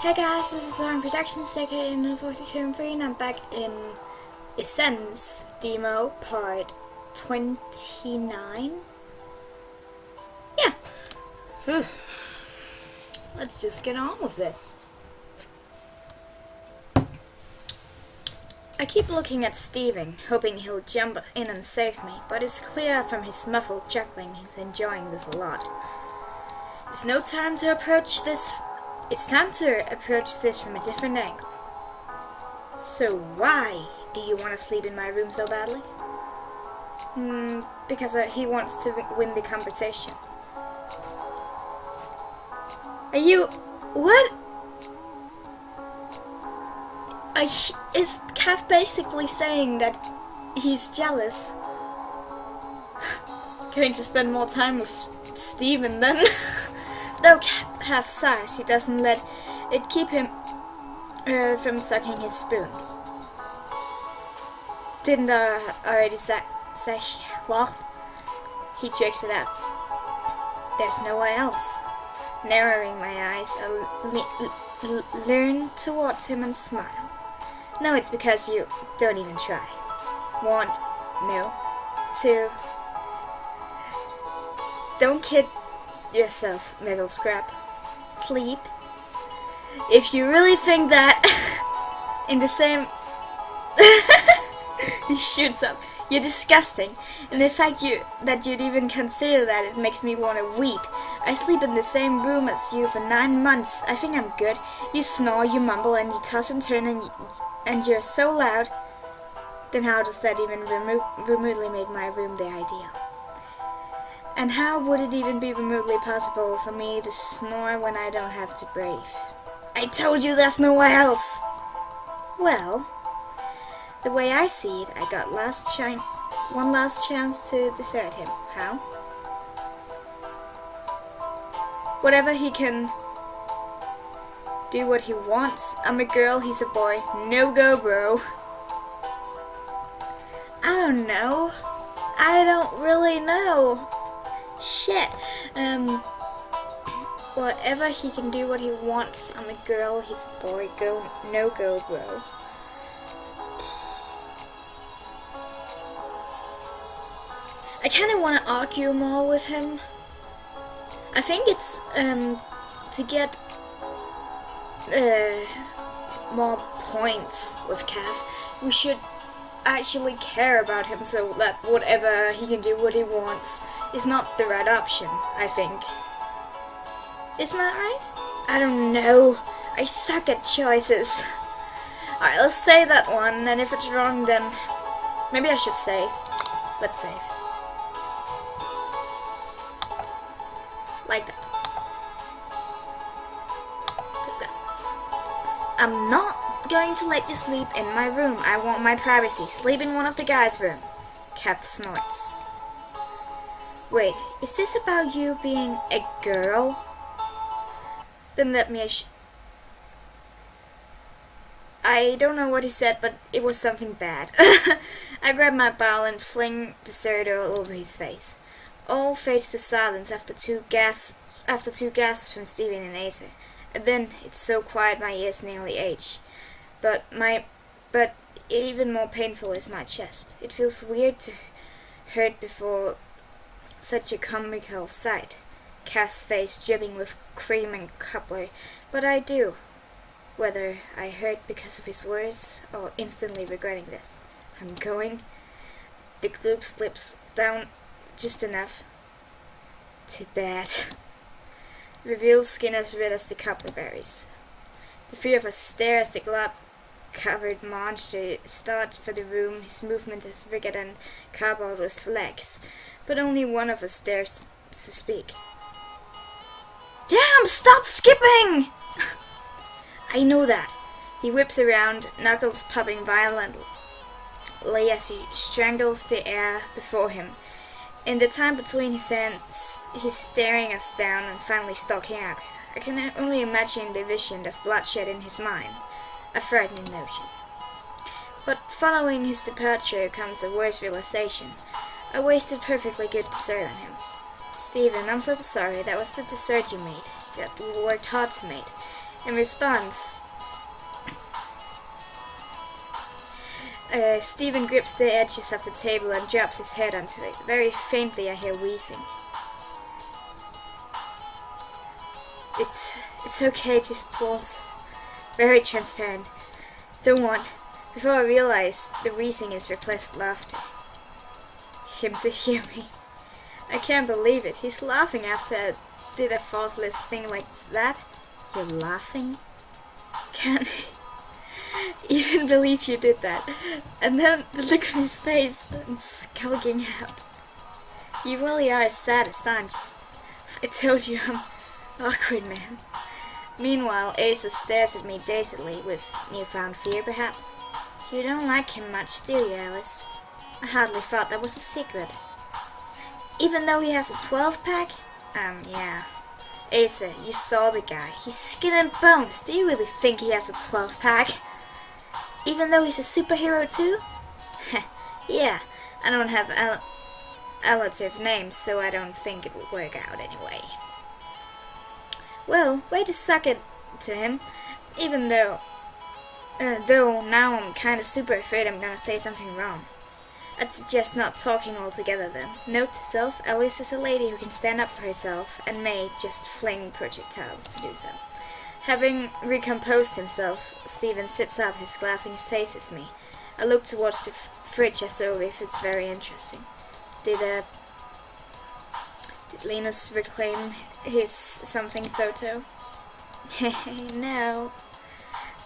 Hey guys, this is Zoran Productions, aka in 42 and I'm back in Essence Demo Part 29. Yeah. Let's just get on with this. I keep looking at Steven, hoping he'll jump in and save me, but it's clear from his muffled chuckling he's enjoying this a lot. It's time to approach this from a different angle. So why do you want to sleep in my room so badly? Because he wants to win the competition. Are you... what? Is Cath basically saying that he's jealous? Going to spend more time with Steven then? Though Cath sighs, he doesn't let it keep him from sucking his spoon. Didn't I already say cloth? He jerks it out. There's no one else. Narrowing my eyes, I lean towards him and smile. No, it's because you don't even try. Want, no, to. Don't kid yourself, metal scrap. Sleep. If you really think that in the same he shoots up. You're disgusting. And the fact that you'd even consider that, it makes me want to weep. I sleep in the same room as you for 9 months. I think I'm good. You snore, you mumble, and you toss and turn, and you're so loud. Then how does that even remotely make my room the ideal? And how would it even be remotely possible for me to snore when I don't have to breathe? I told you there's nowhere else! Well, the way I see it, I got one last chance to desert him. How? Whatever he can do what he wants. I'm a girl, he's a boy. No go, bro. I don't know. I don't really know. Shit. Whatever he can do what he wants. I'm a girl, he's a boy. No go, bro. I kinda wanna argue more with him. I think it's to get more points with Cath. We should actually care about him so that whatever he can do what he wants is not the right option, I think. Isn't that right? I don't know. I suck at choices. Alright, let's say that one, and if it's wrong then maybe I should save. Let's save. Like that. I'm not going to let you sleep in my room. I want my privacy. Sleep in one of the guys' room. Cath snorts. Wait, is this about you being a girl? Then let me I don't know what he said, but it was something bad. I grab my bottle and fling the soda all over his face. All fades to silence after two gasps from Steven and Acer. And then it's so quiet my ears nearly ache. But even more painful is my chest. It feels weird to hurt before such a comical sight. Cath's face dripping with cream and cobbler. But I do. Whether I hurt because of his words or instantly regretting this. I'm going. The gloop slips down just enough. Too bad. Reveals skin as red as the cobbler berries. The three of us stare as the glob-covered monster starts for the room, his movement as rigid and cardboard with legs. But only one of us dares to speak. Damn, stop skipping! I know that. He whips around, knuckles popping violently as he strangles the air before him. In the time between his hands, he's staring us down and finally stalking out. I can only imagine the vision of bloodshed in his mind. A frightening notion. But following his departure comes a worse realization. I wasted perfectly good dessert on him. Steven, I'm so sorry. That was the dessert you made. That we worked hard to make. In response, Stephen grips the edges of the table and drops his head onto it. Very faintly I hear wheezing. It's okay, just waltz. Very transparent. Don't want. Before I realize, the wheezing is replaced laughter. Him to hear me. I can't believe it. He's laughing after I did a faultless thing like that. You're laughing? Can't even believe you did that. And then the look on his face and skulking out. You really are a sadist, aren't you? I told you I'm awkward, man. Meanwhile, Asa stares at me dazedly with newfound fear, perhaps. You don't like him much, do you, Alice? I hardly thought that was a secret. Even though he has a 12-pack? Yeah. Asa, you saw the guy. He's skin and bones. Do you really think he has a 12-pack? Even though he's a superhero too? Yeah, I don't have alliterative names, so I don't think it would work out anyway. Well, way to suck it to him. Even though now I'm kinda super afraid I'm gonna say something wrong. I'd suggest not talking altogether then. Note to self, Alice is a lady who can stand up for herself and may just fling projectiles to do so. Having recomposed himself, Stephen sits up, his glass in his face at me. I look towards the fridge as though if it's very interesting. Did Linus reclaim his something photo? No.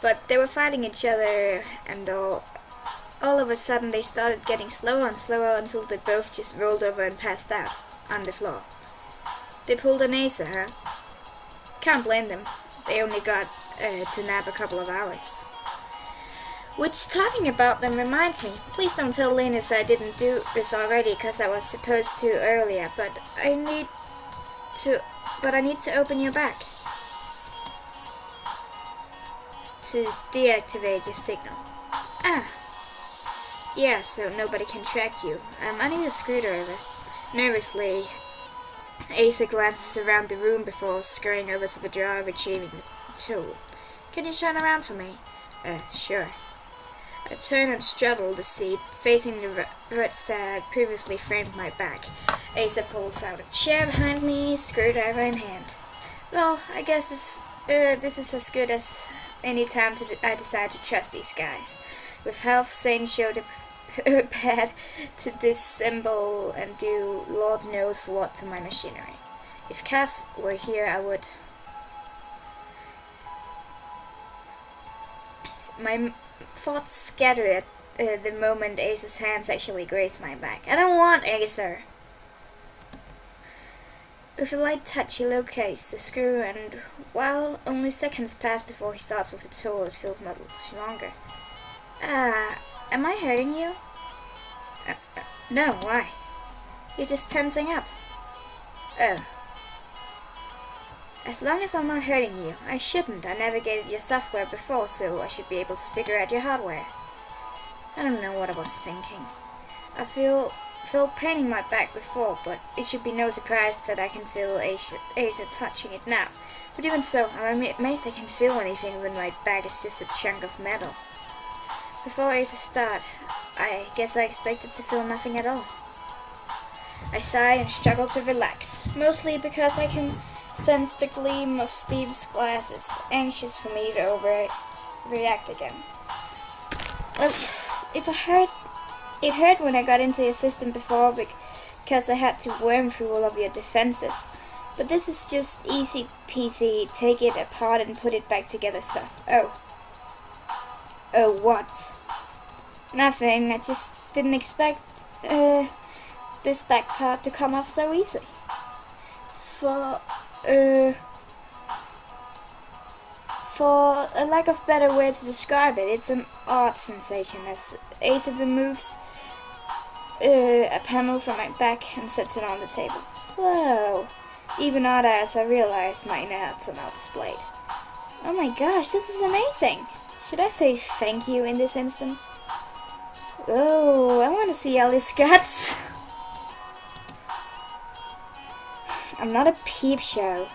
But they were fighting each other, and all of a sudden they started getting slower and slower until they both just rolled over and passed out on the floor. They pulled an Asa, huh? Can't blame them. They only got to nap a couple of hours. Which, talking about them reminds me, please don't tell Linus I didn't do this already because I was supposed to earlier, but I need to open your back to deactivate your signal. Ah. Yeah, so nobody can track you. I need a screwdriver. Nervously, Asa glances around the room before scurrying over to the drawer, retrieving the tool. Can you turn around for me? Sure. I turn and straddle the seat, facing the ruts that had previously framed my back. Asa pulls out a chair behind me, screwdriver in hand. Well, I guess this is as good as any time I decide to trust these guys. With half sane shoulder pad to disassemble and do Lord knows what to my machinery. If Cath were here, I would. My thoughts scattered at the moment Asa's hands actually grazed my back. I don't want Asa. With a light touch, he locates the screw, and while only seconds pass before he starts with the tool, it feels much longer. Am I hurting you? No, why? You're just tensing up. Oh. As long as I'm not hurting you, I shouldn't. I navigated your software before, so I should be able to figure out your hardware. I don't know what I was thinking. I felt pain in my back before, but it should be no surprise that I can feel Asa touching it now. But even so, I'm amazed I can feel anything when my back is just a chunk of metal. Before Asa started, I guess I expected to feel nothing at all. I sigh and struggle to relax, mostly because I can sense the gleam of Steve's glasses, anxious for me to overreact again. It hurt when I got into your system before because I had to worm through all of your defenses. But this is just easy peasy, take it apart and put it back together stuff. Oh, what? Nothing, I just didn't expect this back part to come off so easily. For a lack of better way to describe it, it's an odd sensation as Asa removes a panel from my back and sets it on the table. Whoa! Even odder as I realize my nuts are now displayed. Oh my gosh, this is amazing! Should I say thank you in this instance? Oh, I want to see all his guts. I'm not a peep show.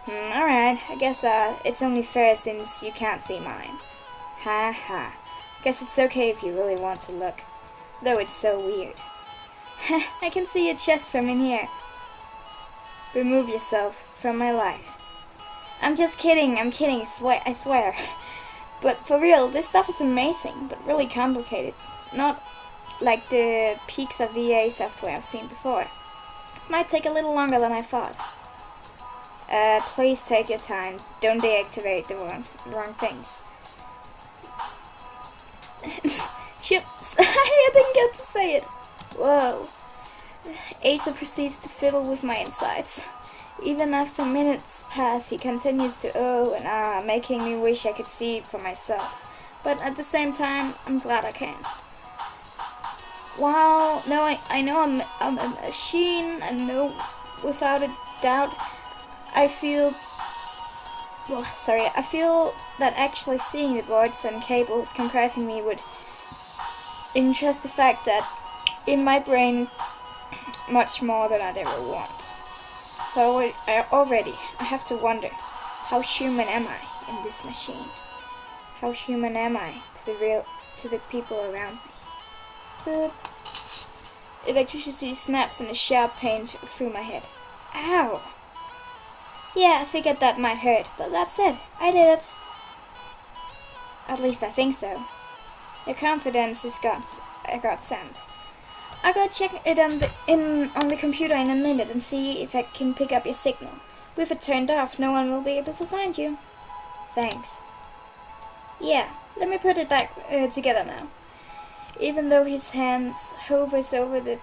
Alright, I guess it's only fair since you can't see mine. Ha ha. Guess it's okay if you really want to look. Though it's so weird. I can see your chest from in here. Remove yourself from my life. I'm just kidding, I swear. But for real, this stuff is amazing, but really complicated. Not like the peaks of VA software I've seen before. It might take a little longer than I thought. Please take your time. Don't deactivate the wrong things. Chips. I didn't get to say it. Whoa. Asa proceeds to fiddle with my insides. Even after minutes pass, he continues to oh and ah, making me wish I could see it for myself. But at the same time, I'm glad I can't. While I know I'm a machine, and know without a doubt, I feel that actually seeing the boards and cables comprising me would interest the fact that in my brain much more than I'd ever want. So I have to wonder, how human am I in this machine? How human am I to the people around me? Boop. Electricity snaps in a sharp pain through my head. Ow! Yeah, I figured that might hurt, but that's it. I did it. At least I think so. Your confidence is a godsend. I'll go check it on the computer in a minute and see if I can pick up your signal. With it turned off, no one will be able to find you. Thanks. Yeah, let me put it back together now. Even though his hands hovers over the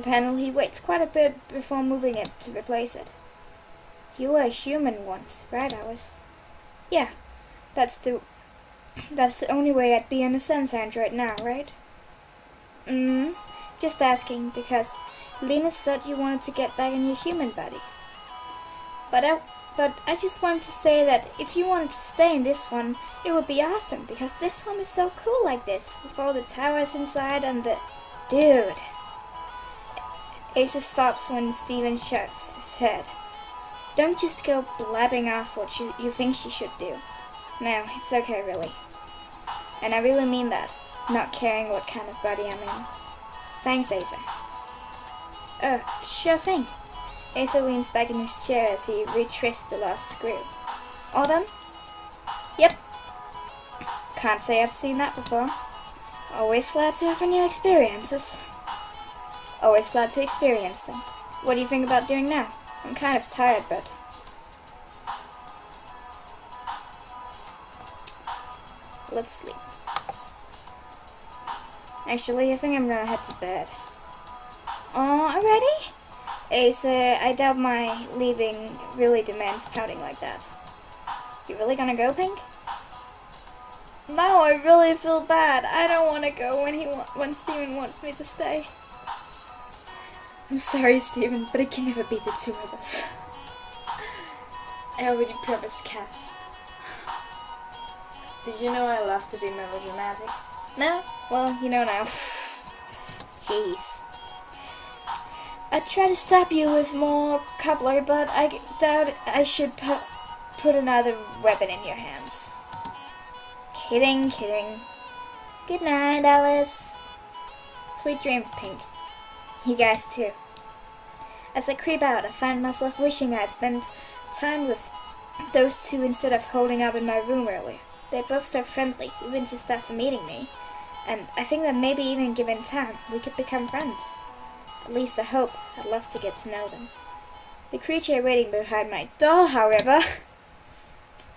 panel, he waits quite a bit before moving it to replace it. You were a human once, right, Alice? Yeah, that's the only way I'd be in a sense android now, right? Just asking, because Lena said you wanted to get back in your human body. But I just wanted to say that if you wanted to stay in this one, it would be awesome, because this one is so cool like this, with all the towers inside and the... Dude. Asa stops when Steven shakes his head. Don't just go blabbing off what you think she should do. No, it's okay, really. And I really mean that, not caring what kind of body I'm in. Thanks, Asa. Sure thing. Asa leans back in his chair as he retwists the last screw. All done? Yep. Can't say I've seen that before. Always glad to have new experiences. Always glad to experience them. What do you think about doing now? I'm kind of tired, but... Let's sleep. Actually, I think I'm gonna head to bed. Already? Asa, I doubt my leaving really demands pouting like that. You really gonna go, Pink? No, I really feel bad. I don't want to go when Steven wants me to stay. I'm sorry, Steven, but it can never be the two of us. I already promised Cath. Did you know I love to be melodramatic? No? Well, you know now. Jeez. I try to stop you with more cobbler, but I doubt I should put another weapon in your hands. Kidding. Good night, Alice. Sweet dreams, Pink. You guys too. As I creep out, I find myself wishing I'd spent time with those two instead of holding up in my room earlier. They're both so friendly, even just after meeting me. And I think that maybe even given time, we could become friends. At least I hope. I'd love to get to know them. The creature waiting behind my door, however...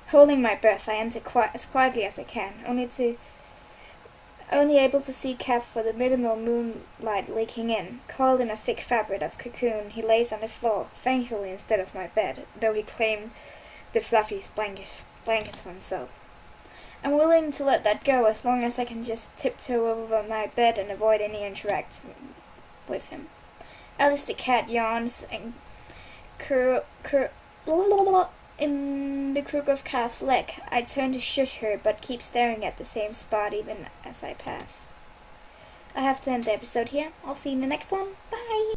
Holding my breath, I enter as quietly as I can, only able to see Cath for the minimal moonlight leaking in. Coiled in a thick fabric of cocoon, he lays on the floor, thankfully instead of my bed, though he claimed the fluffiest blanket for himself. I'm willing to let that go as long as I can just tiptoe over my bed and avoid any interaction with him. Alice the cat yawns and in the crook of Cath's leg. I turn to shush her, but keep staring at the same spot even as I pass. I have to end the episode here. I'll see you in the next one. Bye!